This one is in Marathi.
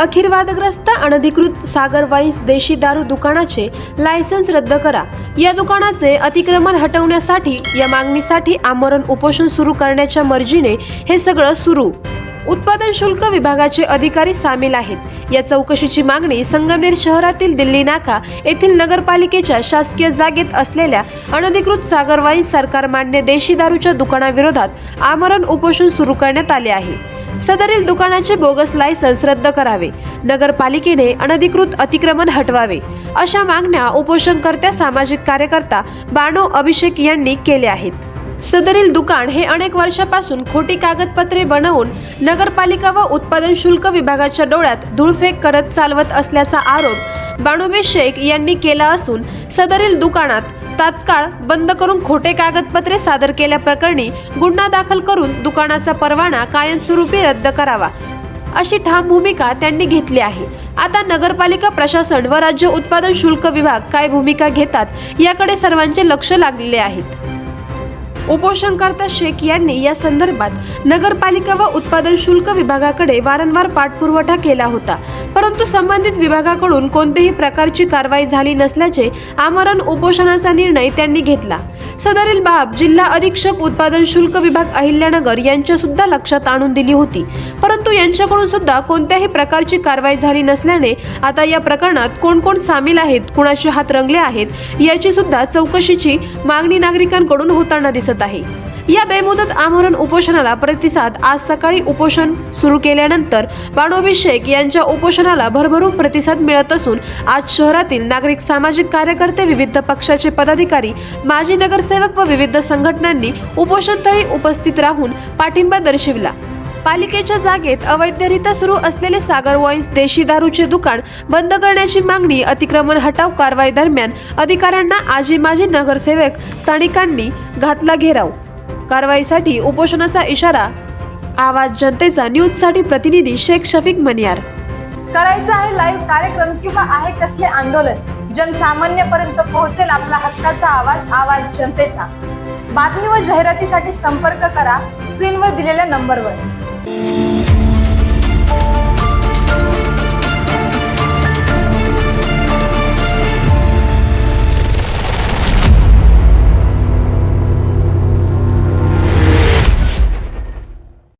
अखेर वादग्रस्त अनधिकृत सागर वाईन्स देशी दारू दुकानाचे लायसन्स रद्द करा। या दुकानाचे अतिक्रमण हटवण्यासाठी या मागणीसाठी आमरण उपोषण सुरू करण्याच्या मर्जीने हे सगळं सुरू। उत्पादन शुल्क विभागाचे अधिकारी सामील आहेत। या चौकशीची मागणी संगमनेर शहरातील दिल्ली नाका येथील नगरपालिकेच्या शासकीय जागेत असलेल्या अनधिकृत सागर वाईन्स सरकार मान्य देशी दारूच्या दुकानाविरोधात आमरण उपोषण सुरू करण्यात आले आहे। सदरील दुकानाचे बोगस लायसन्स रद्द करावे, नगरपालिकेने अनधिकृत अतिक्रमण हटवावे, अशा मागण्या उपोषणकर्त्या सामाजिक कार्यकर्ता बानो अभिषेक यांनी केल्या आहेत। सदरील दुकान हे अनेक वर्षापासून खोटी कागदपत्रे बनवून नगरपालिका व उत्पादन शुल्क विभागाच्या डोळ्यात धूळफेक करत चालवत असल्याचा आरोप बानोबे शेख यांनी केला असून सदरील दुकानात तात्काळ बंद करून खोटे कागदपत्रे सादर केल्याप्रकरणी गुन्हा दाखल करून दुकानाचा परवाना कायमस्वरूपी रद्द करावा, अशी ठाम भूमिका त्यांनी घेतली आहे। आता नगरपालिका प्रशासन व राज्य उत्पादन शुल्क विभाग काय भूमिका घेतात याकडे सर्वांचे लक्ष लागलेले आहे। उपोषणकर्ता शेख यांनी या संदर्भात नगरपालिका व उत्पादन शुल्क विभागाकडे वारंवार पाठपुरावा केला होता, परंतु संबंधित विभागाकडून कोणत्याही प्रकारची कारवाई झाली नसल्याचे आमरण उपोषणाचा निर्णय त्यांनी घेतला। सदरील बाब जिल्हा अधीक्षक उत्पादन शुल्क विभाग अहिल्यानगर यांच्या सुद्धा लक्षात आणून दिली होती, परंतु यांच्याकडून सुद्धा कोणत्याही प्रकारची कारवाई झाली नसल्याने आता या प्रकरणात कोण कोण सामील आहेत, कुणाचे हात रंगले आहेत याची सुद्धा चौकशीची मागणी नागरिकांकडून होताना दिसत आहे। या बेमुदत आमरण उपोषणाला प्रतिसाद आज सकाळी उपोषण सुरू केल्यानंतर बानोबे शेख यांच्या उपोषणाला भरभरून प्रतिसाद मिळत असून आज शहरातील नागरिक, सामाजिक कार्यकर्ते, विविध पक्षाचे पदाधिकारी, माजी नगरसेवक व विविध संघटनांनी उपोषणस्थळी उपस्थित राहून पाठिंबा दर्शविला। पालिकेच्या जागेत अवैधरित्या सुरू असलेले सागर वाईन्स देशी दारूचे दुकान बंद करण्याची मागणी, अतिक्रमण हटाव कारवाई दरम्यान अधिकाऱ्यांना आजी माजी नगरसेवक स्थानिकांनी घातला घेराव। कारवाईसाठी उपोषणाचा इशारा। आवाज जनतेचा न्यूजसाठी प्रतिनिधी शेख शफीक मनियार। करायचं आहे लाईव्ह कार्यक्रम किंवा आहे कसले आंदोलन, जनसामान्यपर्यंत पोहोचेल आपला हक्काचा आवाज, आवाज जनतेचा। बातमी व जाहिरातीसाठी संपर्क करा स्क्रीनवर दिलेल्या नंबरवर।